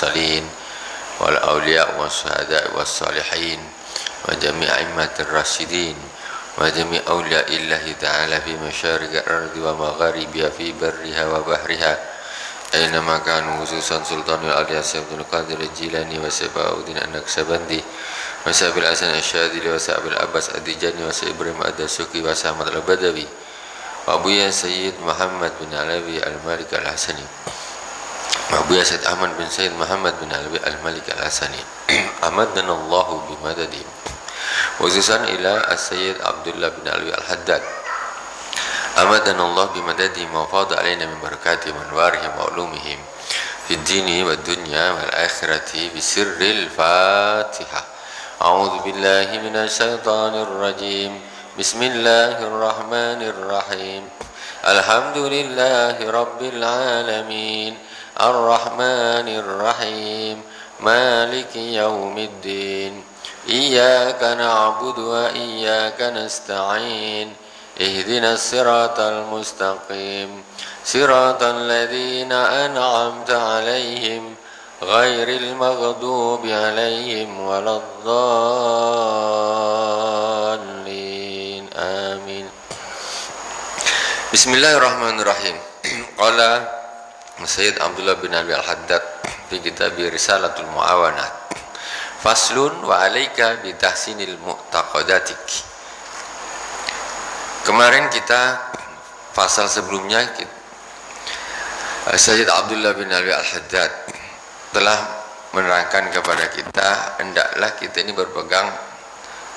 المرسلين والأولياء والشهداء والصالحين وجميع أئمة الراشدين وجميع أولياء الله تعالى في مشارق الأرض ومغاربها في برها وبحرها أينما كانوا خصوصا سلطان الأولياء سيد القادر الجيلاني وسيبا أودين النقشبندي وسيب الحسن الشاذلي وسيب العباس الدجاني وسيب إبراهيم الدسوقي وسيد البدوي وأبويا سيد محمد بن علوي المالك الحسني وأبويا سيد أحمد بن سيد محمد بن علوي المالك الحسني أمدنا الله بمدده khususan ila As-Sayyid Abdullah bin Alwi Al-Haddad amadana Allah bimadadihi wa fadha alaina min barakatihi wa anwarihim wa ulumihim fid dini wad dunya wal akhirati bi sirril Fatihah. A'udzu billahi minasy syaithanir rajim. Bismillahirrahmanirrahim. Alhamdulillahi rabbil alamin. Ar-Rahmanir Rahim. Maliki yaumiddin. إياك نعبد وإياك نستعين اهدنا الصراط المستقيم صراط الذين أنعمت عليهم غير المغضوب عليهم ولا الضالين آمين. Bismillahirrahmanirrahim. Qala Sayyid Abdullah bin Alwi Al-Haddad fi kitab Risalatul Muawanat. Faslun wa alaika bitahsinil mu'taqadatik. Kemarin kita pasal sebelumnya Sayyid Abdullah bin Alwi Al-Haddad telah menerangkan kepada kita hendaklah kita ini berpegang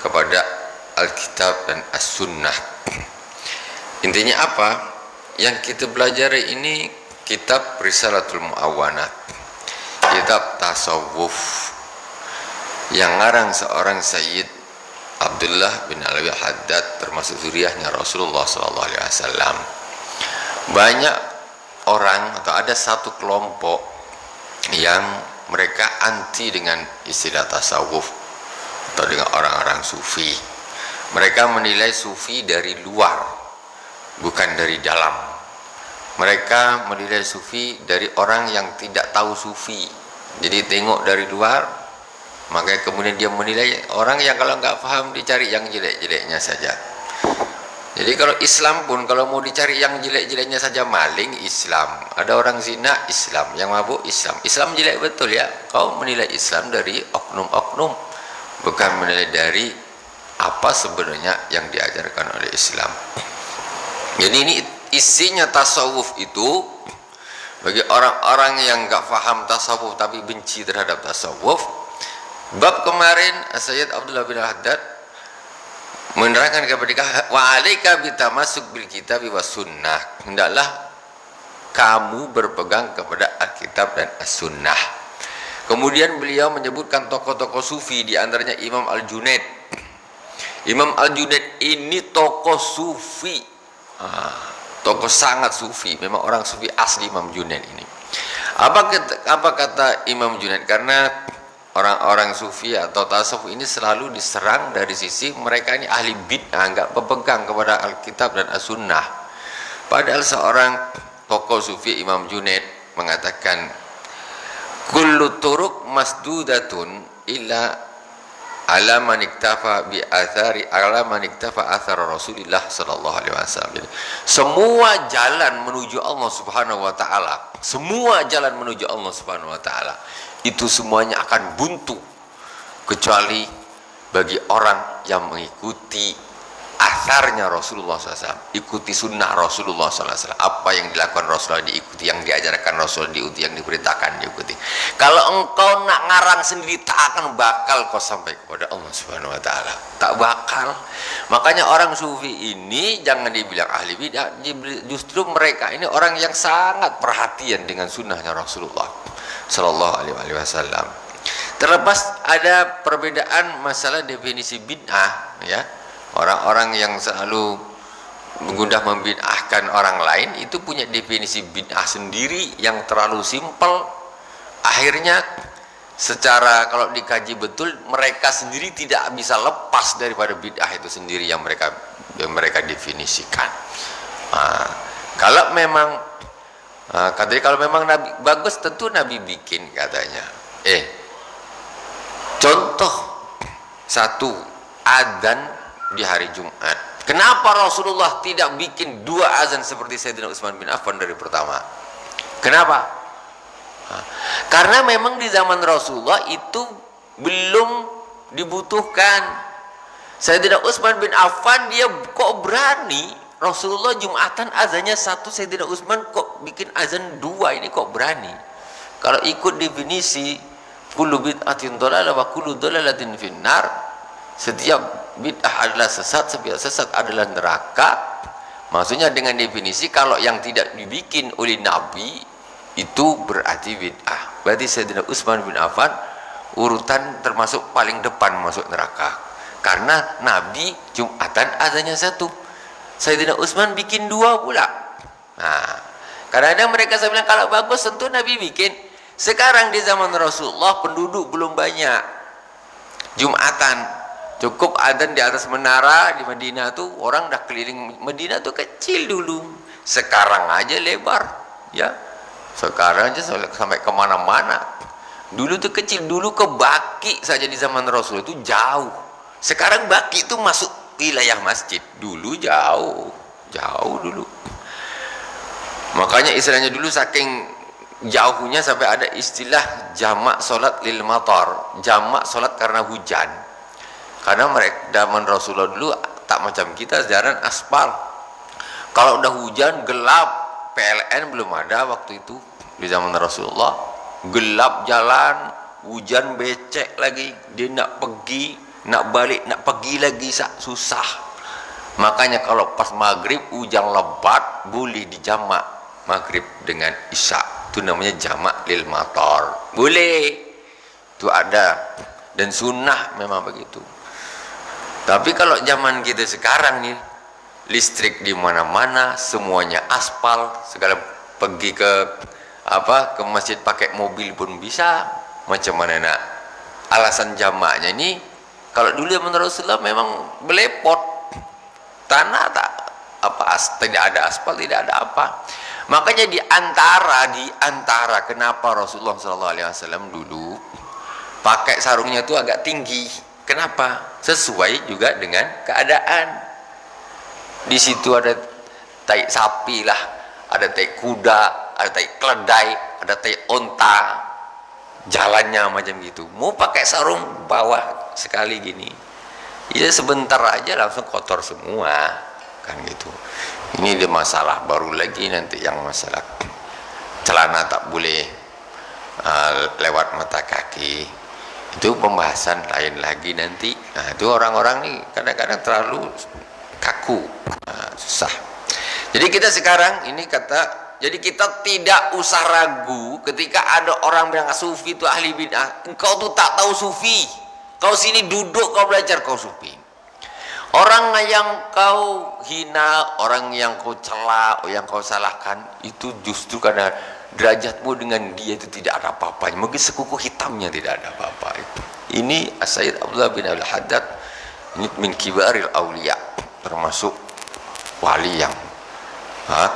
kepada Alkitab dan As-Sunnah. Intinya apa? Yang kita pelajari ini kitab Risalatul Muawanat, kitab tasawuf yang ngarang seorang Sayyid Abdullah bin Alwi Al-Haddad, termasuk zuriyahnya Rasulullah SAW. Banyak orang atau ada satu kelompok yang mereka anti dengan istilah tasawuf atau dengan orang-orang sufi. Mereka menilai sufi dari luar, bukan dari dalam. Mereka menilai sufi dari orang yang tidak tahu sufi. Jadi tengok dari luar, maka kemudian dia menilai orang yang kalau nggak paham dicari yang jelek-jeleknya saja. Jadi kalau Islam pun kalau mau dicari yang jelek-jeleknya saja, maling Islam, ada orang zina Islam, yang mabuk Islam. Islam jelek betul ya. Kau menilai Islam dari oknum-oknum, bukan menilai dari apa sebenarnya yang diajarkan oleh Islam. Jadi ini isinya tasawuf itu bagi orang-orang yang nggak paham tasawuf tapi benci terhadap tasawuf. Bab kemarin Sayyid Abdullah bin Al-Haddad menerangkan kepada kita wa alaika bitamasuk bil kitab was sunnah. Hendaklah kamu berpegang kepada Alkitab dan As-Sunnah. Kemudian beliau menyebutkan tokoh-tokoh sufi, di antaranya Imam Al-Junaid. Imam Al-Junaid ini tokoh sufi, tokoh sangat sufi, memang orang sufi asli Imam Junaid ini. Apa kata Imam Junaid? Karena orang-orang sufi atau tasawuf ini selalu diserang dari sisi mereka ini ahli bid'ah, enggak berpegang kepada Alkitab dan As-Sunnah. Padahal seorang tokoh sufi Imam Junaid mengatakan kullu turuq masdudatun illa ala man iktafa bi athari ala man iktafa athar Rasulillah sallallahu alaihi wasallam. Semua jalan menuju Allah Subhanahu wa taala, semua jalan menuju Allah Subhanahu wa taala itu semuanya akan buntu kecuali bagi orang yang mengikuti asarnya Rasulullah SAW, ikuti sunnah Rasulullah SAW. Apa yang dilakukan Rasulullah diikuti, yang diajarkan Rasul diikuti, yang diperintahkan diikuti. Kalau engkau nak ngarang sendiri, tak akan bakal kau sampai kepada Allah Subhanahu Wa Taala, tak bakal. Makanya orang sufi ini jangan dibilang ahli bidah, justru mereka ini orang yang sangat perhatian dengan sunnahnya Rasulullah Sallallahu Alaihi Wasallam. Terlepas ada perbedaan masalah definisi bid'ah, ya. Orang-orang yang selalu mudah membid'ahkan orang lain itu punya definisi bid'ah sendiri yang terlalu simpel. Akhirnya secara kalau dikaji betul, mereka sendiri tidak bisa lepas daripada bid'ah itu sendiri yang mereka definisikan. Kalau memang katanya kalau memang Nabi bagus, tentu Nabi bikin katanya. Contoh satu, adzan di hari Jumat. Kenapa Rasulullah tidak bikin 2 azan seperti Sayyidina Utsman bin Affan dari pertama? Kenapa? Karena memang di zaman Rasulullah itu belum dibutuhkan. Sayyidina Utsman bin Affan dia kok berani, Rasulullah Jumatan azannya 1, Sayyidina Utsman kok bikin azan 2, ini kok berani? Kalau ikut definisi kullu bid'atin dhalalah wa kullu dhalalatin finnar, setiap bid'ah adalah sesat, setiap sesat adalah neraka. Maksudnya dengan definisi kalau yang tidak dibikin oleh Nabi itu berarti bid'ah. Berarti Sayyidina Utsman bin Affan urutan termasuk paling depan masuk neraka. Karena Nabi Jumatan azannya 1, Sayyidina Utsman bikin 2 pula. Nah, kadang-kadang mereka bilang kalau bagus tentu Nabi bikin. Sekarang di zaman Rasulullah penduduk belum banyak. Jumatan cukup adzan di atas menara di Madinah tuh, orang dah keliling Madinah tuh kecil dulu. Sekarang aja lebar, ya. Sekarang aja sampai kemana-mana. Dulu tuh kecil, dulu ke Baki saja di zaman Rasul itu jauh. Sekarang Baki itu masuk wilayah masjid. Dulu jauh, jauh dulu. Makanya istilahnya dulu saking jauhnya sampai ada istilah jamak solat lil matar, jamak solat karena hujan. Karena mereka zaman Rasulullah dulu tak macam kita, jalan aspal. Kalau udah hujan gelap, PLN belum ada waktu itu di zaman Rasulullah. Gelap jalan, hujan becek lagi, dia nak pergi, nak balik, nak pergi lagi susah. Makanya kalau pas maghrib hujan lebat boleh dijamak maghrib dengan isya. Itu namanya jamak lil matar, boleh, itu ada dan sunnah memang begitu. Tapi kalau zaman kita sekarang nih, listrik di mana-mana, semuanya aspal, segala pergi ke ke masjid pakai mobil pun bisa. Macam mana nak alasan jamaknya ini? Kalau dulu zaman Rasulullah memang belepot, tanah tak tidak ada aspal, tidak ada apa. Makanya di antara kenapa Rasulullah SAW dulu pakai sarungnya itu agak tinggi. Kenapa? Sesuai juga dengan keadaan. Di situ ada tai sapi lah, ada tai kuda, ada tai keledai, ada tai onta. Jalannya macam gitu. Mau pakai sarung bawah sekali gini, ya sebentar aja langsung kotor semua, kan gitu. Ini dia masalah baru lagi nanti, yang masalah celana tak boleh lewat mata kaki. Itu pembahasan lain lagi nanti. Nah, itu orang-orang nih kadang-kadang terlalu kaku, susah. Jadi kita sekarang ini jadi kita tidak usah ragu ketika ada orang bilang sufi itu ahli bid'ah. Engkau tuh tak tahu sufi. Kau sini duduk, kau belajar, kau sufi. Orang yang kau hina, orang yang kau cela, yang kau salahkan, itu justru karena derajatmu dengan dia itu tidak ada apa-apanya. Mungkin sekuku hitamnya tidak ada apa-apa itu. Ini Sayyid Abdullah bin Al-Haddad, ini min kibaril awliya, termasuk wali yang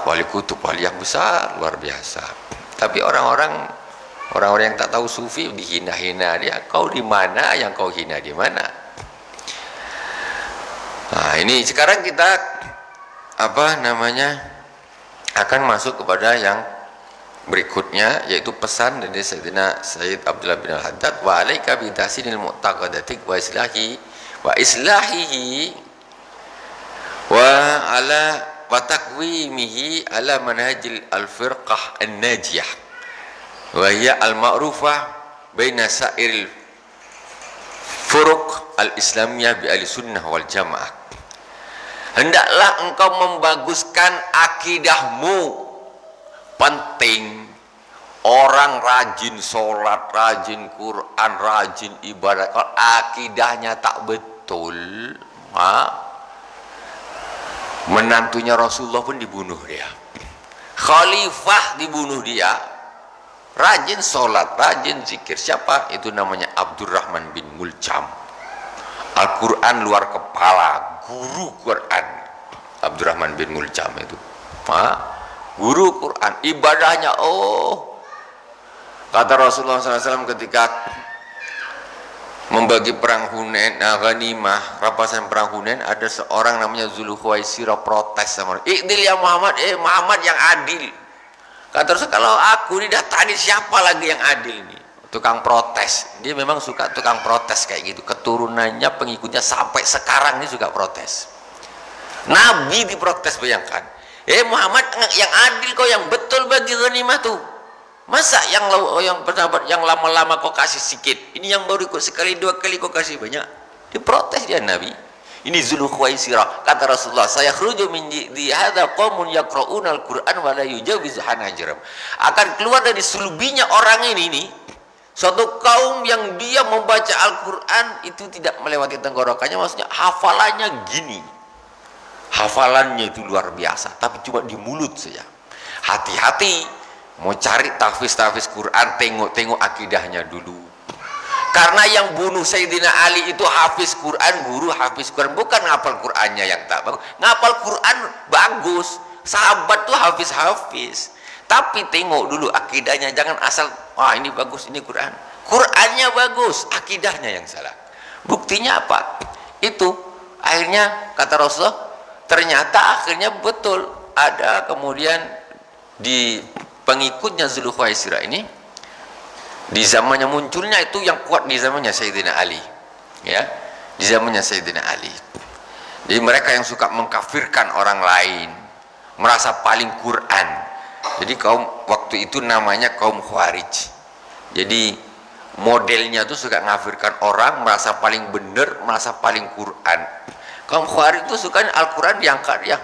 wali kutub, wali yang besar, luar biasa. Tapi orang-orang yang tak tahu sufi dihina-hina dia. Kau di mana, yang kau hina di mana? Nah, ini sekarang kita akan masuk kepada yang berikutnya, yaitu pesan dari Sayyidina Sayyid Abdullah bin Al-Haddad, wa alaika bi tahsinil mu'taqadatik wa islahihi wa ala wa taqwimihi ala manhajil al-firqah an-najiyah wa hiya al-ma'rufah baina sa'iril furuq al-islamiyah bi ahli sunnah wal jamaah. Hendaklah engkau membaguskan akidahmu. Penting orang rajin sholat, rajin Quran, rajin ibadah. Kalau akidahnya tak betul, menantunya Rasulullah pun dibunuh dia, khalifah dibunuh dia. Rajin sholat, rajin zikir. Siapa? Itu namanya Abdurrahman bin Muljam. Al-Quran luar kepala, guru Quran. Abdurrahman bin Muljam itu guru Quran. Ibadahnya kata Rasulullah SAW ketika membagi perang Hunain, ghanimah, rampasan perang Hunain, ada seorang namanya Zulkhuwaisirah protes sama Iqdil ya Muhammad, Muhammad yang adil. Kata Rasul, kalau aku didatangi siapa lagi yang adil ini? Tukang protes. Dia memang suka tukang protes kayak gitu. Keturunannya, pengikutnya sampai sekarang ini suka protes. Nabi diprotes, bayangkan. Muhammad yang adil kau, yang betul bagi ghanimah tuh. Masa yang bersahabat yang lama-lama kau kasih sedikit, ini yang baru ikut sekali dua kali kau kasih banyak? Diprotes dia Nabi. Ini Zulkhuwaisirah. Kata Rasulullah, saya khruju min di hadza qaumun yaqra'una al-Qur'an wa la yujawizu hanajirahum. Akan keluar dari sulubinya orang ini nih, suatu kaum yang dia membaca Al-Qur'an itu tidak melewati tenggorokannya, maksudnya hafalannya gini. Hafalannya itu luar biasa, tapi cuma di mulut saja. Hati-hati mau cari tahfiz Quran, tengok akidahnya dulu. Karena yang bunuh Sayyidina Ali itu hafiz Quran, guru hafiz Quran, bukan ngapal Qurannya yang tak bagus. Ngapal Quran bagus, sahabat tuh hafiz. Tapi tengok dulu akidahnya, jangan asal ini bagus, ini Quran. Qurannya bagus, akidahnya yang salah. Buktinya apa? Itu akhirnya kata Rasulullah, ternyata akhirnya betul ada kemudian di pengikutnya Zulkhuwaisirah ini, di zamannya munculnya itu yang kuat di zamannya Sayyidina Ali, ya, di zamannya Sayyidina Ali. Jadi mereka yang suka mengkafirkan orang lain, merasa paling Quran. Jadi kaum waktu itu namanya kaum Khawarij. Jadi modelnya tuh suka ngafirkan orang, merasa paling benar, merasa paling Quran. Kaum Khawarij itu suka Al-Quran diangkat ya.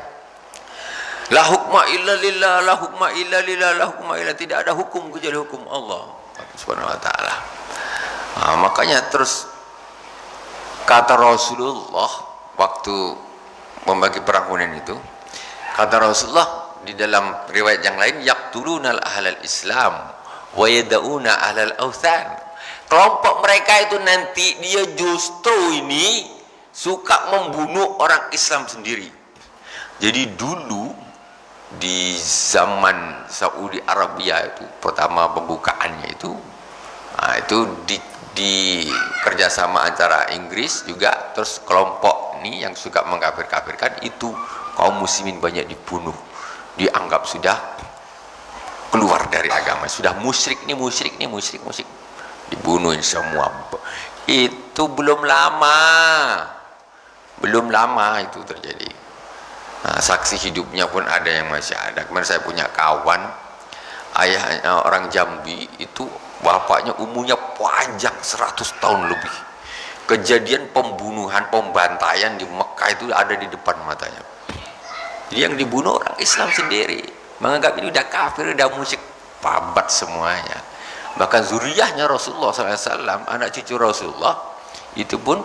La hukma illa lillah, la hukma illa lillah, la hukma illa, tidak ada hukum kecuali hukum Allah Subhanahu wa ta'ala. Makanya terus kata Rasulullah waktu membagi perang Hunain itu, kata Rasulullah di dalam riwayat yang lain, yaqtuluna ahlal Islam wa yad'una ahlal awthan. Kelompok mereka itu nanti dia justru ini suka membunuh orang Islam sendiri. Jadi dulu di zaman Saudi Arabia itu pertama pembukaannya itu di kerjasama antara Inggris juga, terus kelompok ini yang suka mengkafir-kafirkan itu kaum muslimin banyak dibunuh, dianggap sudah keluar dari agama, sudah musyrik, dibunuhin semua. Itu belum lama itu terjadi. Saksi hidupnya pun ada yang masih ada. Kemarin saya punya kawan, ayahnya orang Jambi itu, bapaknya umurnya panjang 100 tahun lebih. Kejadian pembunuhan, pembantaian di Mekah itu ada di depan matanya. Jadi yang dibunuh orang Islam sendiri, menganggap ini udah kafir, udah musyrik, pabat semuanya. Bahkan zuriyahnya Rasulullah SAW, anak cucu Rasulullah itu pun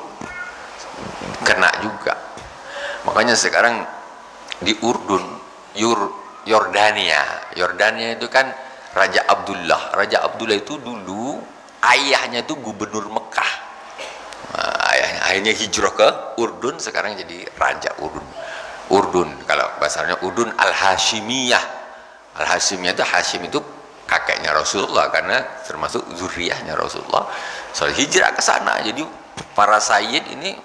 kena juga. Makanya sekarang di Urdun, Yordania itu kan Raja Abdullah itu dulu ayahnya itu gubernur Mekah. Ayahnya hijrah ke Urdun, sekarang jadi Raja Urdun. Kalau bahasanya Urdun Al-Hashimiyah. Al-Hashimiyah itu, Hashim itu kakeknya Rasulullah, karena termasuk zuriyahnya Rasulullah. So hijrah ke sana. Jadi para sayyid ini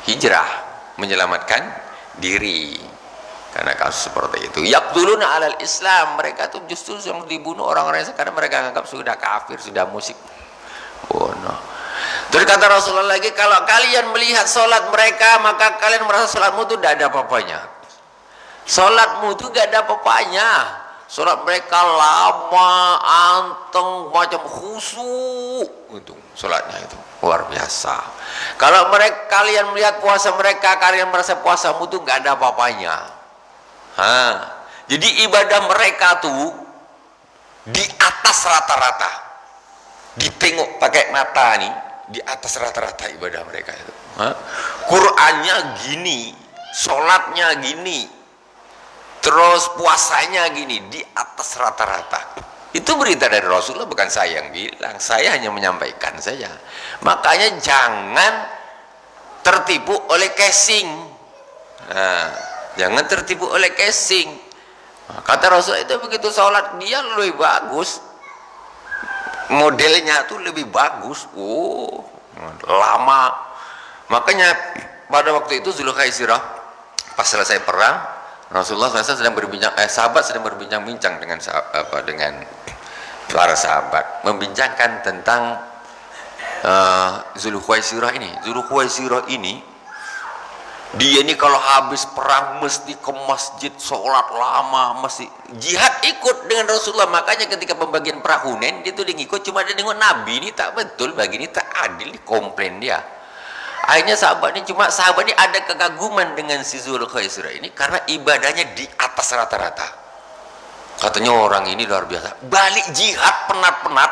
hijrah menyelamatkan diri karena kasus seperti itu. Yaqtuluna alal Islam, mereka tuh justru yang dibunuh orang-orang yang sekarang mereka anggap sudah kafir, sudah musyrik. Bono. Terus kata Rasulullah lagi, kalau kalian melihat sholat mereka, maka kalian merasa sholatmu itu tidak ada apa-apanya. Sholatmu itu tidak ada apa-apanya. Sholat mereka lama, anteng, macam khusyuk itu sholatnya itu luar biasa. Kalau kalian melihat puasa mereka, kalian merasa puasamu itu nggak ada apa-apanya. Jadi ibadah mereka tuh di atas rata-rata. Ditengok pakai mata nih, di atas rata-rata ibadah mereka itu. Qurannya gini, sholatnya gini, terus puasanya gini, di atas rata-rata. Itu berita dari Rasulullah, bukan saya yang bilang, saya hanya menyampaikan saja. Makanya jangan tertipu oleh casing. Jangan tertipu oleh casing. Kata Rasul itu begitu sholat dia lebih bagus, modelnya tuh lebih bagus. lama. Makanya pada waktu itu Zulkhaisirah pas selesai perang, Rasulullah SAW sedang berbincang, sahabat sedang berbincang-bincang dengan dengan para sahabat, membincangkan tentang Zulkhaisirah ini. Zulkhaisirah ini, dia ini kalau habis perang mesti ke masjid, sholat lama, mesti jihad ikut dengan Rasulullah. Makanya ketika pembagian perang Hunain, dia tuh ngikut, cuma dia nengok Nabi ini tak betul, bagi ini tak adil, komplain dia. Akhirnya sahabat ini ada kekaguman dengan si Zulkhaisirah ini karena ibadahnya di atas rata-rata. Katanya orang ini luar biasa, balik jihad penat-penat,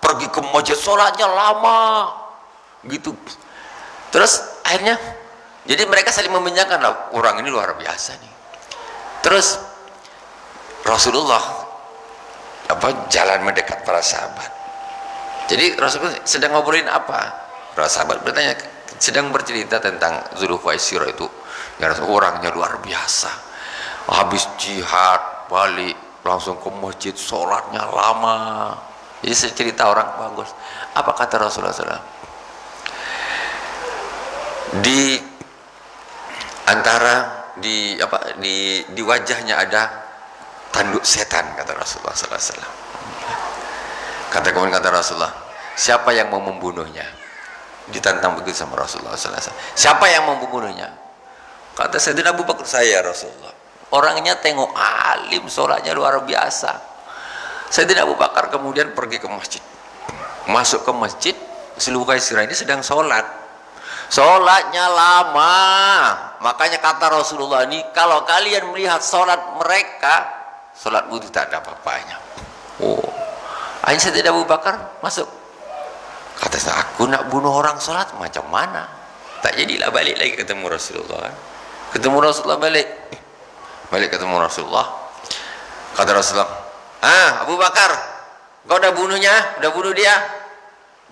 pergi ke masjid, sholatnya lama gitu. Terus akhirnya jadi mereka saling membincangkan lah, orang ini luar biasa nih. Terus Rasulullah jalan mendekat para sahabat. Jadi Rasulullah sedang ngobrolin apa? Para sahabat bertanya, sedang bercerita tentang Zulkhaisirah itu. Ya Rasulullah, orangnya luar biasa. Habis jihad balik langsung ke masjid, sholatnya lama. Jadi saya cerita orang bagus. Apa kata Rasulullah SAW? Di antara di wajahnya ada tanduk setan, kata Rasulullah SAW. Kemudian kata Rasulullah, siapa yang mau membunuhnya? Ditantang begitu sama Rasulullah SAW. Siapa yang mau membunuhnya? Kata Sayyidina Abu Bakar, saya Rasulullah. Orangnya tengok alim, sholatnya luar biasa. Sayyidina Abu Bakar kemudian pergi ke masjid. Masuk ke masjid, Zulkhaisirah ini sedang sholat. Sholatnya lama. Makanya kata Rasulullah ini, kalau kalian melihat sholat mereka, sholat wudhu tak ada apa-apanya. Akhirnya Sayyidina Abu Bakar masuk. Kata saya, aku nak bunuh orang sholat macam mana? Tak jadilah, balik lagi ketemu Rasulullah. Ketemu Rasulullah, balik ketemu Rasulullah. Kata Rasulullah, Abu Bakar, kau udah bunuhnya? Udah bunuh dia?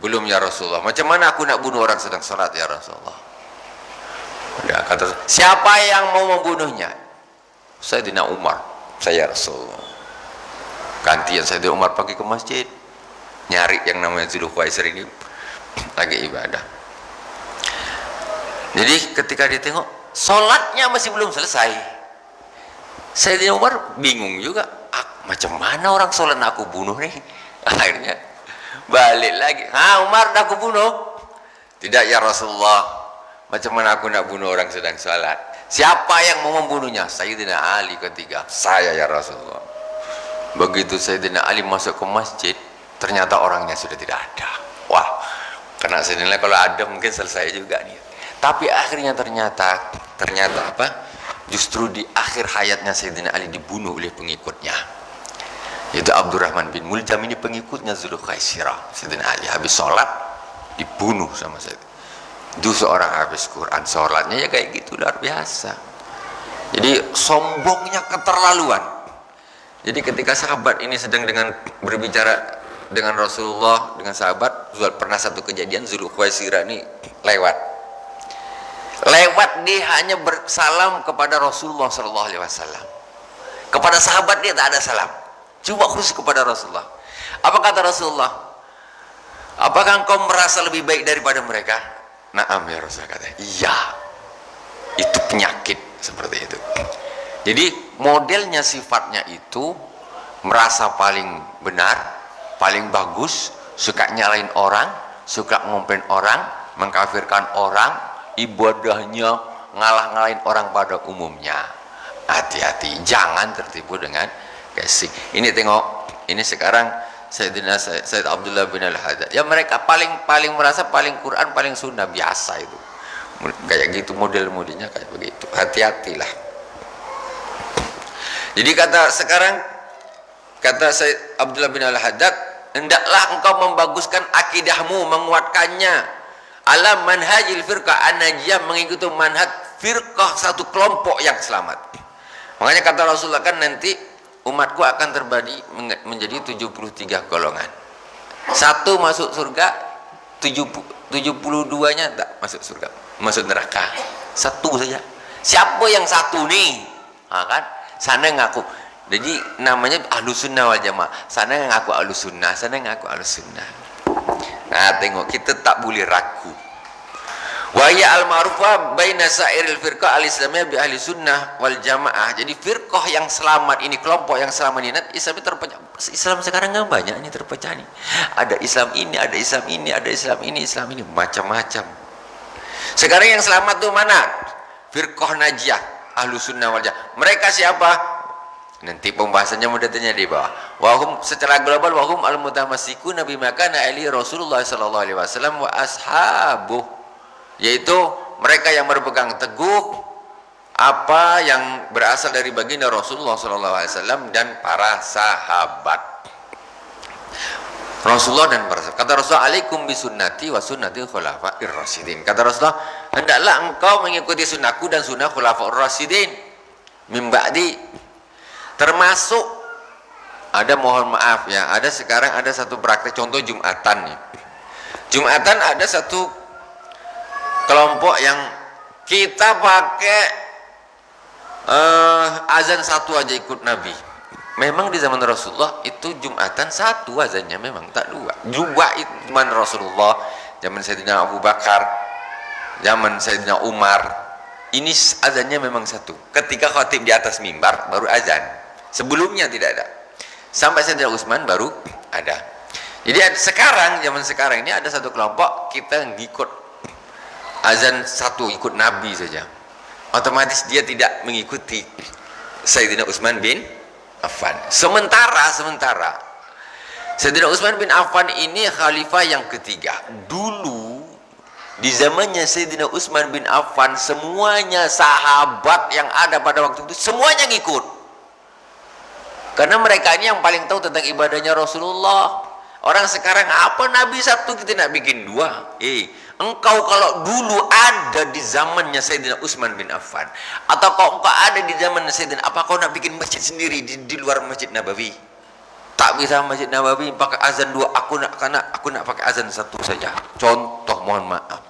Belum ya Rasulullah. Macam mana aku nak bunuh orang sedang sholat ya Rasulullah? Udah, kata, siapa yang mau membunuhnya? Sayyidina Umar. Saya Rasulullah. Gantian Sayyidina Umar pergi ke masjid, nyari yang namanya Zulkhaisirah ini lagi ibadah. Jadi ketika dia tengok sholatnya masih belum selesai, Sayyidina Umar bingung juga, macam mana orang sholat aku bunuh nih. Akhirnya balik lagi, Umar dah aku bunuh? Tidak ya Rasulullah. Macam mana aku nak bunuh orang sedang sholat? Siapa yang mau membunuhnya? Sayyidina Ali ketiga. Saya ya Rasulullah. Begitu Sayyidina Ali masuk ke masjid, ternyata orangnya sudah tidak ada. Wah, kena Sayyidina, kalau ada mungkin selesai juga nih. Tapi akhirnya ternyata apa? Justru di akhir hayatnya Sayyidina Ali dibunuh oleh pengikutnya. Itu Abdurrahman bin Muljam, ini pengikutnya Zulkhaisirah. Sayyidina Ali habis sholat dibunuh sama Sayyidina. Itu seorang habis Quran, sholatnya ya kayak gitu, luar biasa. Jadi sombongnya keterlaluan. Jadi ketika sahabat ini sedang berbicara dengan Rasulullah, dengan sahabat, pernah satu kejadian Zulkhaisirah ini lewat dia hanya bersalam kepada Rasulullah SAW. Kepada sahabat dia tak ada salam, cuma khusus kepada Rasulullah. Apa kata Rasulullah? Apakah engkau merasa lebih baik daripada mereka? Naam ya Rasulullah, kata. Iya, itu penyakit seperti itu. Jadi modelnya, sifatnya itu merasa paling benar, paling bagus, suka nyalain orang, suka ngomplain orang, mengkafirkan orang, ibadahnya ngalah-ngalahin orang pada umumnya. Hati-hati, jangan tertipu dengan casing. Ini tengok, ini sekarang Sayyid Abdullah bin Al-Haddad. Ya mereka paling merasa paling Quran, paling sunnah, biasa itu. Kayak gitu model-modelnya kayak begitu. Hati-hatilah. Jadi kata Sayyid Abdullah bin Al-Haddad, hendaklah engkau membaguskan akidahmu, menguatkannya ala manhajil firqah an-najiyah, mengikuti manhaj firqah, satu kelompok yang selamat. Makanya kata Rasulullah kan, nanti umatku akan terbagi menjadi 73 golongan. Satu masuk surga, 72-nya tak masuk surga, masuk neraka. Satu saja. Siapa yang satu nih? Kan? Sana ngaku. Jadi namanya Ahlus Sunnah wal Jamaah. Sana ngaku Ahlus Sunnah, sana ngaku Ahlus Sunnah. Nah, tengok, kita tak boleh ragu. Wa ya al-ma'rufa baina sa'iril firqah al-islamiyah bi ahli sunnah wal jamaah. Jadi firqah yang selamat ini, kelompok yang selamat ini, Islam terpecah. Islam sekarang kan banyak ini terpecah nih. Ada Islam ini, ada Islam ini, ada Islam ini, Islam ini, macam-macam. Sekarang yang selamat tuh mana? Firqah Najiyah, ahlu sunnah wal jamaah. Mereka siapa? Nanti pembahasannya mudah tanya di bawah. Wahum secara global wahum al-mutamassikuna bima kana ali Rasulullah sallallahu alaihi wasallam wa ashabuh. Yaitu mereka yang berpegang teguh apa yang berasal dari baginda Rasulullah sallallahu alaihi wasallam dan para sahabat. Rasulullah dan para sahabat. Kata Rasulullah, alaikum bisunnati wa sunnati khulafair rasyidin. Kata Rasulullah, hendaklah engkau mengikuti sunnahku dan sunnah khulafaur rasyidin min ba'di. Termasuk ada, mohon maaf ya, ada sekarang ada satu praktek, contoh Jumatan nih. Jumatan ada satu kelompok yang kita pakai azan satu aja ikut Nabi. Memang di zaman Rasulullah itu Jumatan satu azannya, memang tak dua. Juga itu zaman Rasulullah, zaman Sayyidina Abu Bakar, zaman Sayyidina Umar, ini azannya memang satu. Ketika khatib di atas mimbar baru azan, sebelumnya tidak ada. Sampai Sayyidina Utsman baru ada. Jadi sekarang, zaman sekarang ini ada satu kelompok kita ngikut azan satu, ikut Nabi saja, otomatis dia tidak mengikuti Sayyidina Utsman bin Affan. Sementara Sayyidina Utsman bin Affan ini khalifah yang ketiga. Dulu di zamannya Sayyidina Utsman bin Affan, semuanya sahabat yang ada pada waktu itu semuanya ngikut, karena mereka ini yang paling tahu tentang ibadahnya Rasulullah. Orang sekarang apa Nabi satu kita nak bikin dua? Engkau kalau dulu ada di zamannya Sayyidina Utsman bin Affan, atau kalau engkau ada di zaman Sayyidina, apa kau nak bikin masjid sendiri di luar Masjid Nabawi? Tak bisa Masjid Nabawi pakai azan dua, aku nak pakai azan satu saja. Contoh, mohon maaf.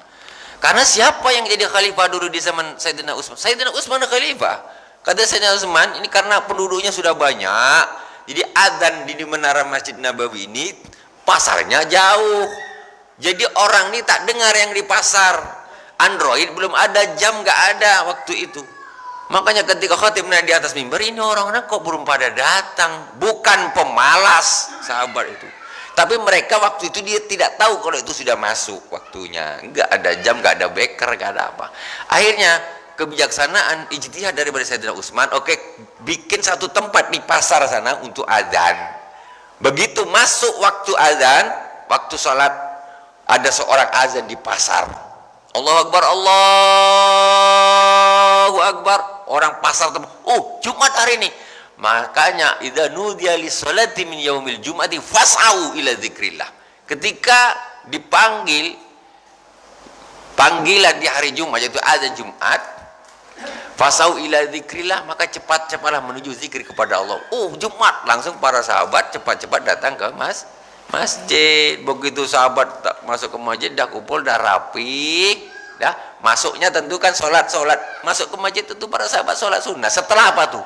Karena siapa yang jadi khalifah dulu di zaman Sayyidina Utsman? Sayyidina Utsman khalifah. Kata Sayyidina Utsman, ini karena penduduknya sudah banyak, jadi azan di menara Masjid Nabawi ini pasarnya jauh. Jadi orang ini tak dengar yang di pasar. Android belum ada, jam nggak ada waktu itu. Makanya ketika khatib naik di atas mimbar, ini orang-orang kok belum pada datang. Bukan pemalas sahabat itu, tapi mereka waktu itu dia tidak tahu kalau itu sudah masuk waktunya. Nggak ada jam, nggak ada beker, nggak ada apa. Akhirnya kebijaksanaan ijtihad daripada Sayyidina Utsman, oke, bikin satu tempat di pasar sana untuk azan. Begitu masuk waktu azan, waktu sholat, ada seorang azan di pasar. Allahu Akbar, Allahu Akbar. Orang pasar, Jumat hari ini. Makanya idza nudiya lis-sholati min yaumil jum'ati fas'au ila dzikrillah. Ketika dipanggil panggilan di hari Jumat, yaitu azan Jumat, fas'au ila dzikrillah, maka cepat-cepatlah menuju zikir kepada Allah. Jumat, langsung para sahabat cepat-cepat datang ke masjid. Begitu sahabat masuk ke masjid, dah kumpul, dah rapi, dah masuknya tentu kan sholat. Masuk ke masjid tentu para sahabat sholat sunnah. Setelah apa tuh?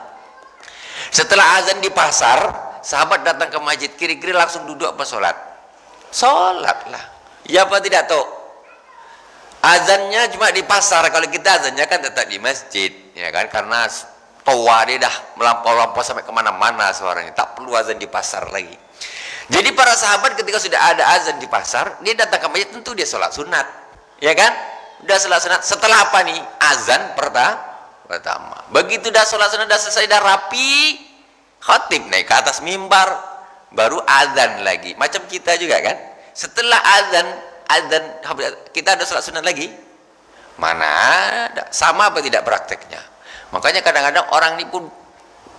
Setelah azan di pasar, sahabat datang ke masjid, kiri-kiri langsung duduk apa sholat? Sholat lah. Ya apa tidak tahu? Azannya cuma di pasar, kalau kita azannya kan tetap di masjid, ya kan? Karena tua dia dah melampau-lampau sampai kemana-mana suaranya, tak perlu azan di pasar lagi. Jadi para sahabat ketika sudah ada azan di pasar, dia datang ke masjid, tentu dia sholat sunat, ya kan? Udah sholat sunat. Setelah apa nih? Azan pertama. Begitu dah sholat sunat, dah selesai, dah rapi, khatib naik ke atas mimbar, baru azan lagi. Macam kita juga kan? Setelah azan kita ada sholat sunat lagi? Mana ada. Sama apa tidak prakteknya? Makanya kadang-kadang orang ini pun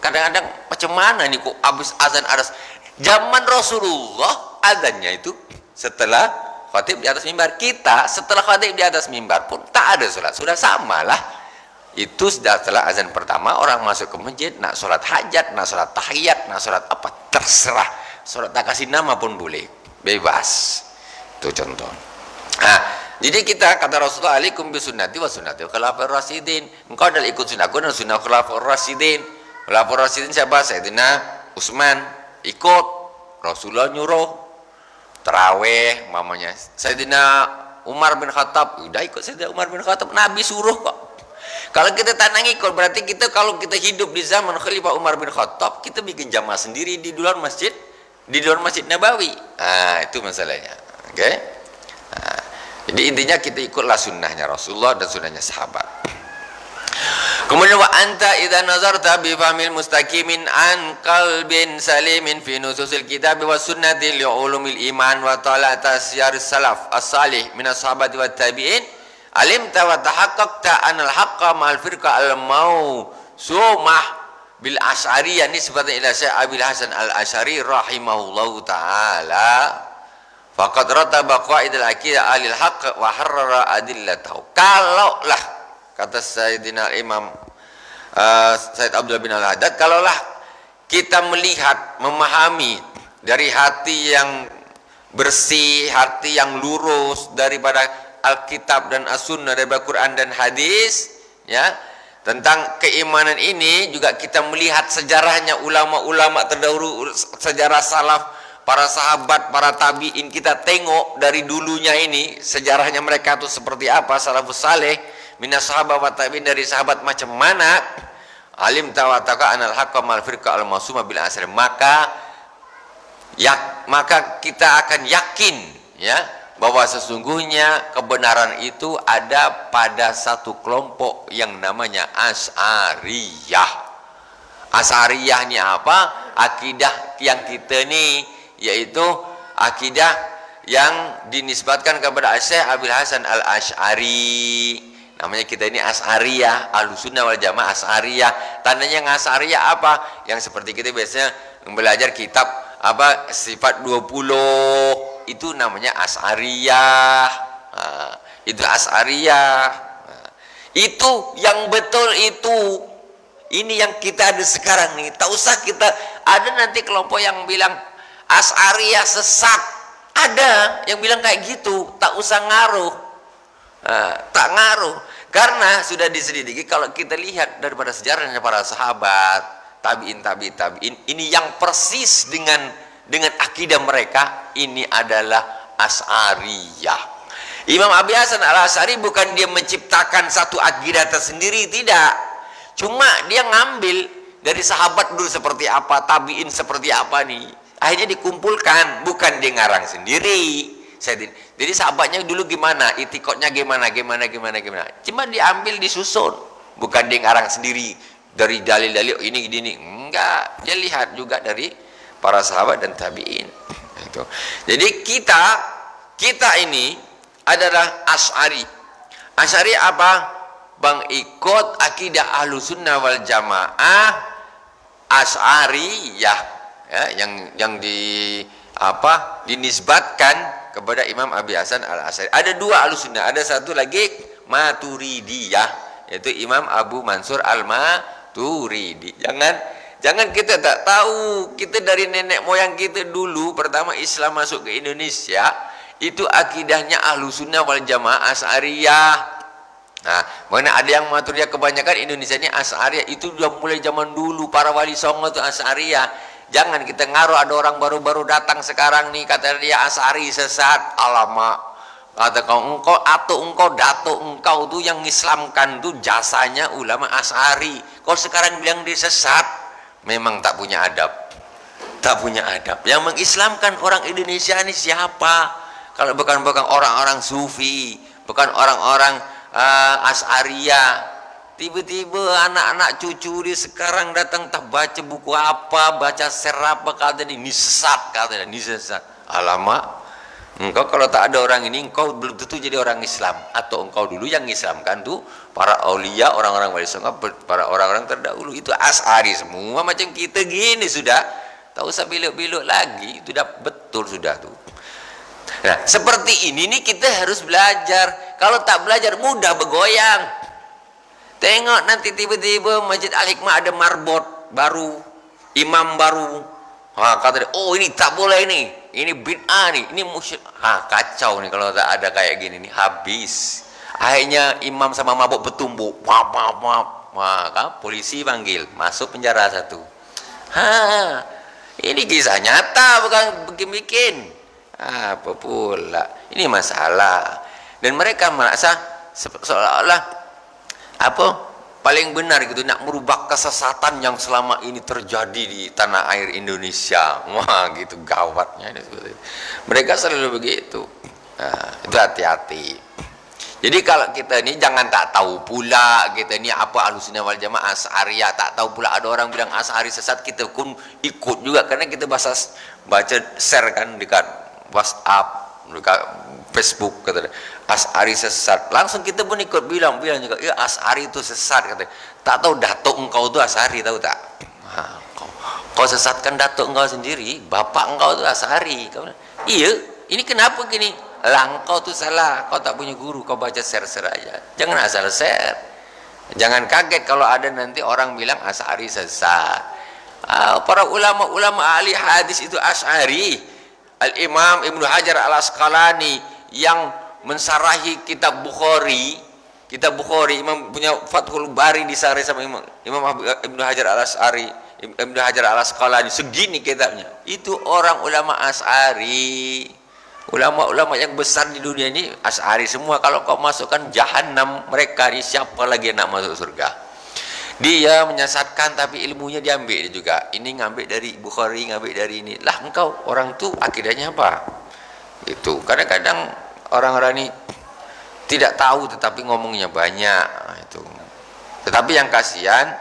kadang-kadang macam mana nih kok habis azan ada. Zaman Rasulullah azannya itu setelah khatib di atas mimbar. Kita setelah khatib di atas mimbar pun tak ada sholat. Sudah samalah. Itu sudah setelah azan pertama, orang masuk ke masjid, nak sholat hajat, nak sholat tahiyat, nak sholat apa, terserah. Sholat tak kasih nama pun boleh, bebas. Itu contoh. Nah, jadi kita kata Rasulullah, alaikum bisunnati wa sunnati khulafaur rasyidin. Engkau adalah ikut sunnahku dan sunnah khulafaur rasyidin. Khulafaur rasyidin siapa? Sayyidina Utsman ikut, Rasulullah nyuruh. Taraweh mamanya Sayyidina Umar bin Khattab, udah ikut Sayyidina Umar bin Khattab, Nabi suruh kok. Kalau kita tak ngikut, berarti kita kalau kita hidup di zaman Khalifah Umar bin Khattab, kita bikin jamaah sendiri di luar masjid, Nabawi. Itu masalahnya. Oke. Jadi intinya kita ikutlah sunnahnya Rasulullah dan sunnahnya sahabat. Kemudian wa anta idza nazarta bi fahmil mustaqimin an qalbin salimin fi nususil kitab wa sunnati li ulumil iman wa talata siyar salaf as-salih min ashabati wat tabi'in alimta wa tahaqqaqta anal haqqa ma'al firqa al mausumah bil asy'ariyah nisbatan ila Syekh Abil Hasan al-Asy'ari rahimahullahu taala faqad rataba qaidal aqidah alil haqq wa harrara adillatahu. Kalaulah kata Sayyidina Imam Sayyid Abdullah bin Al-Haddad, kalaulah kita melihat, memahami dari hati yang bersih, hati yang lurus daripada Alkitab dan As-Sunnah, daripada Quran dan Hadis, ya, tentang keimanan ini, juga kita melihat sejarahnya ulama-ulama terdahulu, sejarah salaf, para sahabat, para tabi'in, kita tengok dari dulunya ini sejarahnya mereka itu seperti apa, salafus saleh minas sahabat wa tabi'in, dari sahabat macam mana. Alim tawataka anal haqqa mal firqa al masuma bil asr, maka kita akan yakin, ya, bahwa sesungguhnya kebenaran itu ada pada satu kelompok yang namanya Asy'ariyah. Asy'ariyah ini apa? Akidah yang kita ini, yaitu akidah yang dinisbatkan kepada Syekh Abil Hasan al-Asy'ari. Namanya kita ini Asy'ariyah, Ahlussunnah wal Jamaah Asy'ariyah. Tandanya yang Asy'ariyah apa? Yang seperti kita biasanya belajar kitab apa sifat 20, itu namanya Asy'ariyah. Itu Asy'ariyah. Itu yang betul itu. Ini yang kita ada sekarang nih. Tak usah kita ada nanti kelompok yang bilang Asy'ariyah sesat. Ada yang bilang kayak gitu, tak usah ngaruh. Tak ngaruh, karena sudah diselidiki. Kalau kita lihat daripada sejarahnya para sahabat, tabiin, ini yang persis dengan akidah mereka, ini adalah Asy'ariyah. Imam Abi Hasan al-Asy'ari bukan dia menciptakan satu akidah tersendiri, tidak. Cuma dia ngambil dari sahabat dulu seperti apa, tabiin seperti apa nih, akhirnya dikumpulkan, bukan dia ngarang sendiri. Jadi sahabatnya dulu gimana, itikotnya gimana, cuma diambil, disusun, bukan dia ngarang sendiri dari dalil-dalil ini, enggak. Dia lihat juga dari para sahabat dan tabiin. Itu. Jadi kita ini adalah Asy'ari. Asy'ari apa? Bang, ikut akidah Ahlussunnah wal Jamaah Asy'ariyah, ya, yang dinisbatkan kepada Imam Abi Hasan al-Asy'ari. Ada dua Ahlussunnah, ada satu lagi Maturidiyah, yaitu Imam Abu Mansur al-Maturidi. Jangan kita tak tahu, kita dari nenek moyang kita dulu pertama Islam masuk ke Indonesia, itu akidahnya Ahlussunnah wal Jamaah Asy'ariyah. Nah, mana ada yang Maturidiyah, kebanyakan Indonesia ini Asy'ariyah, itu sudah mulai zaman dulu para wali songo itu Asy'ariyah. Jangan kita ngaruh, ada orang baru-baru datang sekarang nih kata dia Asy'ari sesat. Alamak, kata engkau atau engkau datuk engkau tuh yang Islamkan tuh jasanya ulama Asy'ari. Kau sekarang bilang dia sesat, memang tak punya adab. Yang mengislamkan orang Indonesia ini siapa? Kalau bukan orang-orang sufi, bukan orang-orang Asy'ariyah. Tiba-tiba anak-anak cucu dia sekarang datang, tak baca buku apa, baca serap, kata dia ini sesat, Alamak, engkau kalau tak ada orang ini, engkau belum tentu jadi orang Islam. Atau engkau dulu yang Islamkan tuh para aulia, orang-orang wali songo, para orang-orang terdahulu, itu Asy'ari semua macam kita gini sudah. Tak usah belok-belok lagi, itu dah betul sudah tuh. Nah, seperti ini nih kita harus belajar. Kalau tak belajar mudah bergoyang. Tengok nanti tiba-tiba Masjid Al-Hikmah ada marbot baru, imam baru. Kata dia, oh ini tak boleh ini bid'ah nih, ini musyrik. Kacau nih kalau tak ada kayak gini nih, habis. Akhirnya imam sama mabuk bertumbuk. Maka polisi panggil, masuk penjara satu. Ini kisah nyata, bukan bikin-bikin. Apa pula? Ini masalah. Dan mereka merasa seolah-olah apa paling benar gitu, nak merubah kesesatan yang selama ini terjadi di tanah air Indonesia. Wah, gitu gawatnya. Mereka selalu begitu. Nah, itu hati-hati. Jadi kalau kita ini jangan tak tahu pula kita ini apa Ahlussunnah wal Jamaah Asy'ariyah, tak tahu pula ada orang bilang Asy'ari sesat, kita pun ikut juga karena kita baca share kan dekat WhatsApp, dekat Facebook kata Asy'ari sesat. Langsung kita pun ikut bilang juga, ya Asy'ari itu sesat kata. Tak tahu datuk engkau itu Asy'ari, tahu tak? Nah, kau sesatkan datuk engkau sendiri, bapak engkau itu Asy'ari. Iya, ini kenapa gini? Lah engkau tuh salah, kau tak punya guru, kau baca share-share aja. Jangan asal share. Jangan kaget kalau ada nanti orang bilang Asy'ari sesat. Para ulama-ulama ahli hadis itu Asy'ari. Al-Imam Ibnu Hajar Al-Asqalani yang mensarahi kitab Bukhari, Imam punya Fathul Bari disarih sama Imam Ibnu Hajar Al-Asqalani, Ibnu Hajar Al-Asqalani, segini kitabnya. Itu orang ulama Asy'ari. Ulama-ulama yang besar di dunia ini Asy'ari semua. Kalau kau masukkan jahanam mereka ni, siapa lagi yang nak masuk surga? Dia menyesatkan tapi ilmunya diambil juga. Ini ngambil dari Bukhari, ngambil dari ini. Lah engkau orang tu akidahnya apa? Itu kadang-kadang orang-orang ini tidak tahu tetapi ngomongnya banyak. Itu. Tetapi yang kasihan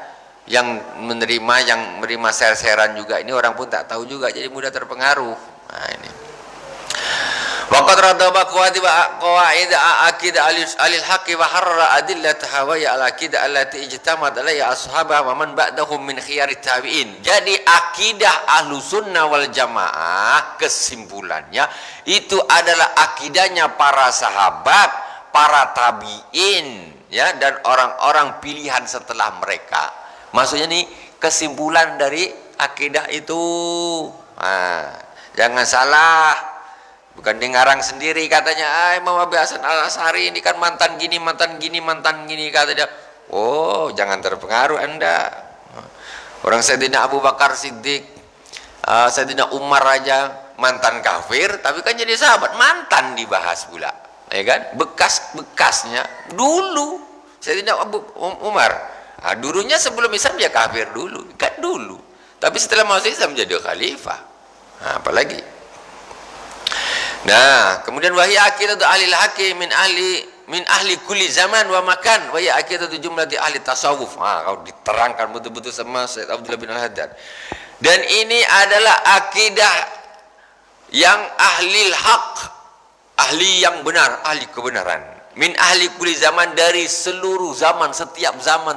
yang menerima share-sharean juga ini orang pun tak tahu juga, jadi mudah terpengaruh. Nah ini. Waqad radaba qawaid aqidah alil haqqi wa harra adillataha wa ya al aqidah allati ijtama'at alaiha ashabah wa man ba'dahum min khiyarit tabi'in. Jadi akidah Ahlussunnah wal Jamaah kesimpulannya itu adalah akidahnya para sahabat, para tabi'in ya, dan orang-orang pilihan setelah mereka. Maksudnya nih kesimpulan dari akidah itu. Nah, jangan salah. Bukan dia ngarang sendiri katanya, Imam Abi Hasan Al-Asy'ari ini kan mantan gini kata dia. Oh, jangan terpengaruh Anda. Orang Sayyidina Abu Bakar Siddiq, Sayyidina Umar aja mantan kafir tapi kan jadi sahabat, mantan dibahas pula. Ya kan? Bekas-bekasnya dulu Sayyidina Abu Umar. Dulunya sebelum Islam dia kafir dulu, kan dulu. Tapi setelah masuk Islam jadi khalifah. Apalagi? Nah, kemudian wahya aqidatu ahli al-haqqi min ahli kulli zaman wa makan, wahya aqidatu jumlati ahli tasawuf. Kalau diterangkan betul-betul sama Syekh Abdullah bin Al-Haddad. Dan ini adalah akidah yang ahli al-haq, ahli yang benar, ahli kebenaran. Min ahli kulli zaman, dari seluruh zaman, setiap zaman.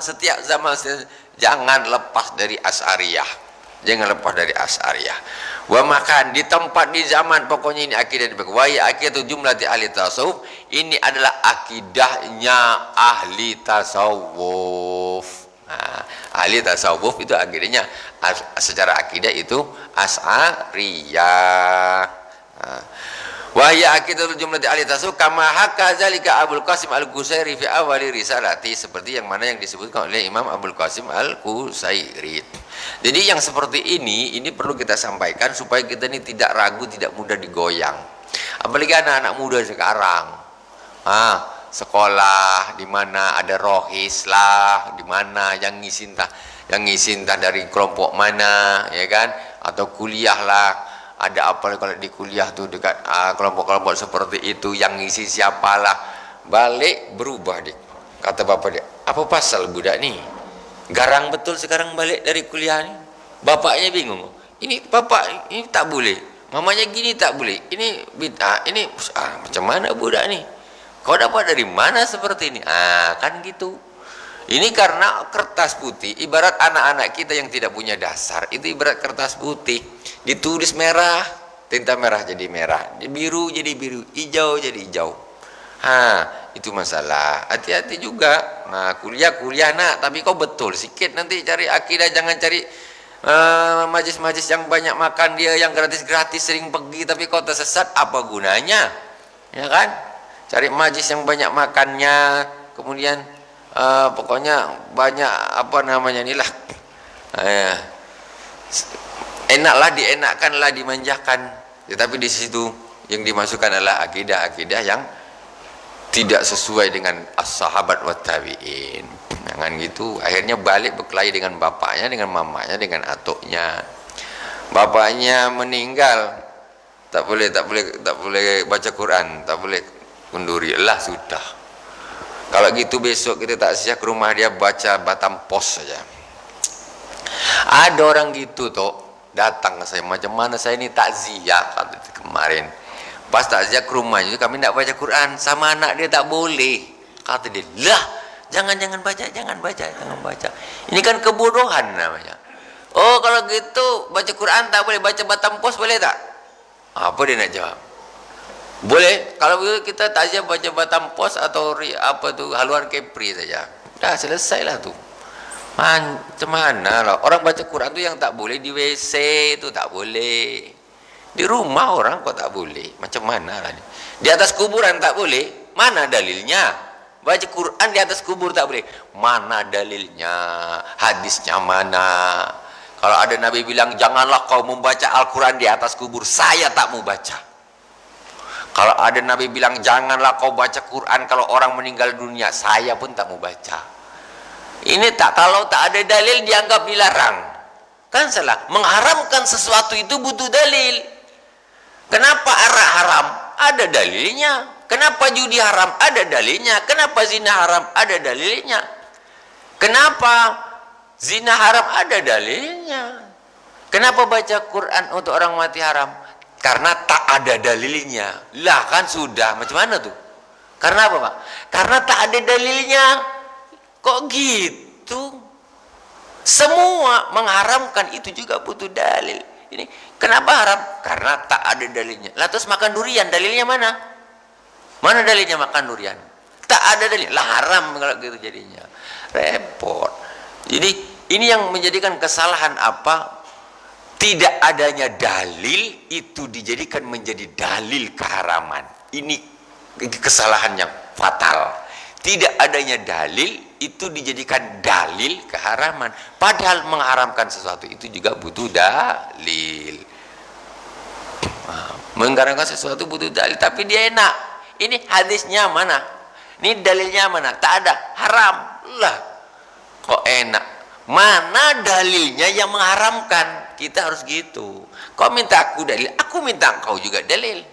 Jangan lepas dari Asy'ariyah. Jangan lepas dari Asy'ariyah. Wa makan, di tempat, di zaman, pokoknya ini akidah dipakai. Wa ya akidah jumlati ahli tasawuf, ini adalah akidahnya ahli tasawuf. Nah, ahli tasawuf itu akidahnya secara akidah itu Asy'ariyah. Wa ya akidah jumlati ahli tasawuf kama haka zalika Abul Qasim Al-Qusairi fi awali risalati, seperti yang mana yang disebutkan oleh Imam Abul Qasim Al-Qusairi. Jadi yang seperti ini perlu kita sampaikan supaya kita ini tidak ragu, tidak mudah digoyang. Apalagi anak-anak muda sekarang. Sekolah di mana ada rohis lah, di mana yang ngisi entah dari kelompok mana, ya kan? Atau kuliah lah, ada apa kalau di kuliah tuh dekat kelompok-kelompok seperti itu, yang ngisi siapalah. Balik berubah dik. Kata bapak dia, apa pasal budak nih? Garang betul sekarang balik dari kuliah ini. Bapaknya bingung. Ini bapak ini tak boleh. Mamanya gini tak boleh. Ini bid'ah. Ini macam mana budak nih? Kau dapat dari mana seperti ini? Kan gitu. Ini karena kertas putih, ibarat anak-anak kita yang tidak punya dasar, itu ibarat kertas putih. Ditulis merah, tinta merah jadi merah, biru jadi biru, hijau jadi hijau. Itu masalah. Hati-hati juga. Kuliah nak, tapi kau betul sikit nanti cari akidah, jangan cari majlis-majlis yang banyak makan, dia yang gratis-gratis sering pergi tapi kau tersesat, apa gunanya? Ya kan? Cari majlis yang banyak makannya, kemudian pokoknya banyak apa namanya inilah. Enaklah dienakkanlah, dimanjakan. Tetapi di situ yang dimasukkan adalah akidah-akidah yang tidak sesuai dengan as-sahabat wa tabi'in. Jangan gitu, akhirnya balik berkelahi dengan bapaknya, dengan mamanya, dengan atuknya. Bapaknya meninggal, tak boleh baca Quran, tak boleh kunduri. Lah sudah. Kalau gitu besok kita takziah ke rumah dia, baca Batam Pos saja. Ada orang gitu toh, datang ke saya, macam mana saya ini takziah kemarin. Pas takziah ke rumahnya kami tidak baca Quran, sama anak dia tak boleh. Kata dia, lah jangan baca. Ini kan kebodohan namanya. Oh kalau gitu baca Quran tak boleh, baca Batam Pos boleh tak? Apa dia nak jawab? Boleh. Kalau kita takziah baca Batam Pos atau apa tu haluan Kepri saja. Dah selesailah tu. Macam mana lah orang baca Quran tu yang tak boleh di WC itu tak boleh. Di rumah orang kok tak boleh? Macam mana lah ni? Di atas kuburan tak boleh? Mana dalilnya? Baca Quran di atas kubur tak boleh? Mana dalilnya? Hadisnya mana? Kalau ada Nabi bilang janganlah kau membaca Al-Quran di atas kubur, saya tak mau baca. Kalau ada Nabi bilang janganlah kau baca Quran kalau orang meninggal dunia, saya pun tak mau baca. Ini tak, kalau tak ada dalil dianggap dilarang. Kan salah. Mengharamkan sesuatu itu butuh dalil. Kenapa arak haram? Ada dalilnya. Kenapa judi haram? Ada dalilnya. Kenapa zina haram? Ada dalilnya. Kenapa zina haram? Ada dalilnya. Kenapa baca Quran untuk orang mati haram? Karena tak ada dalilnya. Lah kan sudah. Macam mana tuh? Karena apa Pak? Karena tak ada dalilnya. Kok gitu? Semua mengharamkan itu juga butuh dalil. Ini kenapa haram? Karena tak ada dalilnya. Lah terus makan durian, dalilnya mana? Mana dalilnya makan durian? Tak ada dalil. Lah haram kalau gitu jadinya. Repot. Jadi ini yang menjadikan kesalahan apa? Tidak adanya dalil itu dijadikan menjadi dalil keharaman. Ini kesalahan yang fatal. Tidak adanya dalil itu dijadikan dalil keharaman. Padahal mengharamkan sesuatu itu juga butuh dalil. Mengharamkan sesuatu butuh dalil, tapi dia enak. Ini hadisnya mana? Ini dalilnya mana? Tak ada, haram. Lah, kok enak? Mana dalilnya yang mengharamkan? Kita harus gitu. Kau minta aku dalil, aku minta engkau juga dalil.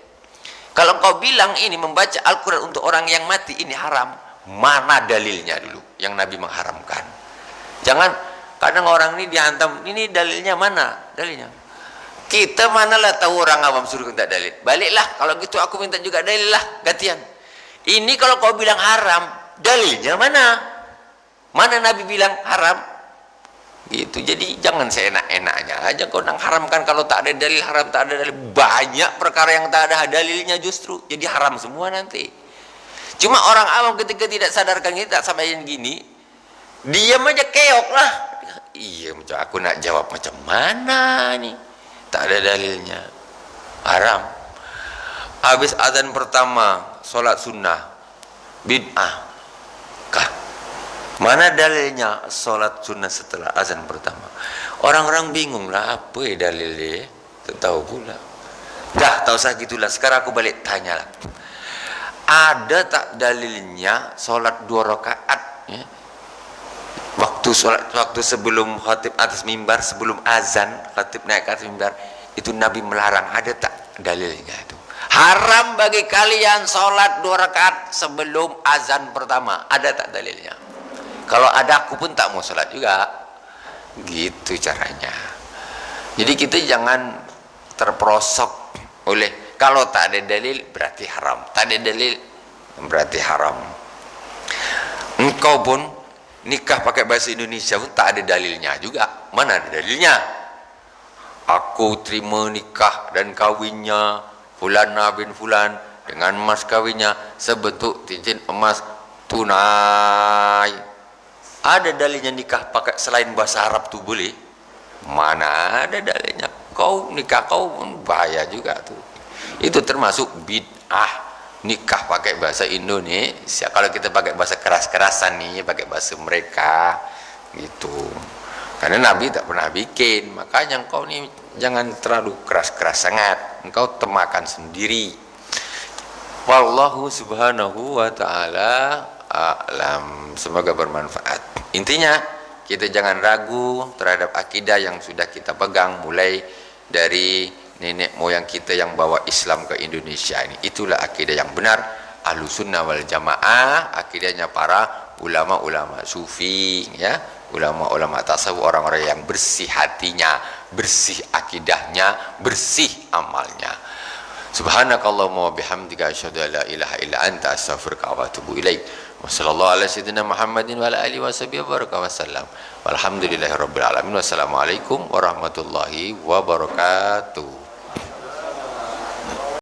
Kalau kau bilang ini membaca Al-Quran untuk orang yang mati ini haram, mana dalilnya dulu yang Nabi mengharamkan? Jangan kadang orang ini dihantam, ini dalilnya mana? Dalilnya. Kita manalah tahu orang awam suruh minta dalil. Baliklah, kalau gitu aku minta juga dalil lah, gantian. Ini kalau kau bilang haram, dalilnya mana? Mana Nabi bilang haram? Gitu. Jadi jangan seenak-enaknya aja kau nang haramkan kalau tak ada dalil haram, tak ada dalil. Banyak perkara yang tak ada dalilnya justru jadi haram semua nanti. Cuma orang awam ketika tidak sadarkan kita sampai yang gini, diam aja keok lah. Iya, macam aku nak jawab macam mana nih? Tak ada dalilnya. Haram. Habis azan pertama, solat sunnah, bid'ah. Kah? Mana dalilnya solat sunnah setelah azan pertama? Orang-orang bingung lah, apa ya dalilnya? Tak tahu pula. Dah, tak usah gitulah. Sekarang aku balik tanya lah. Ada tak dalilnya solat 2 rakaat ya? Waktu sebelum khatib atas mimbar, sebelum azan khatib naik ke atas mimbar, itu Nabi melarang. Ada tak dalilnya itu? Haram bagi kalian solat 2 rakaat sebelum azan pertama. Ada tak dalilnya? Kalau ada aku pun tak mau solat juga. Gitu caranya. Jadi kita jangan terperosok oleh kalau tak ada dalil berarti haram, tak ada dalil berarti haram. Engkau pun nikah pakai bahasa Indonesia pun tak ada dalilnya juga. Mana ada dalilnya? Aku terima nikah dan kawinnya Fulana bin Fulan dengan mas kawinnya sebentuk cincin emas tunai. Ada dalilnya nikah pakai selain bahasa Arab tu boleh? Mana ada dalilnya? Kau nikah kau pun bahaya juga tuh. Itu termasuk bid'ah, nikah pakai bahasa Indonesia. Kalau kita pakai bahasa keras-kerasan nih, pakai bahasa mereka gitu. Karena Nabi tak pernah bikin. Makanya engkau nih jangan terlalu keras-keras sangat. Engkau temakan sendiri. Wallahu subhanahu wa ta'ala a'lam. Semoga bermanfaat. Intinya kita jangan ragu terhadap akidah yang sudah kita pegang mulai dari nenek moyang kita yang bawa Islam ke Indonesia ini. Itulah akidah yang benar Ahlussunnah wal Jamaah, akidahnya para ulama-ulama sufi, ya, ulama-ulama tasawuf, orang-orang yang bersih hatinya, bersih akidahnya, bersih amalnya. Subhanakallahumma wa bihamdika asyhadu an la ilaha illa anta astaghfiruka wa atubu ilaik. Wassallallahu ala sayyidina Muhammadin wa ala alihi washabihi wa baraka wasallam. Walhamdulillahirabbil alamin. Wassalamualaikum warahmatullahi wabarakatuh.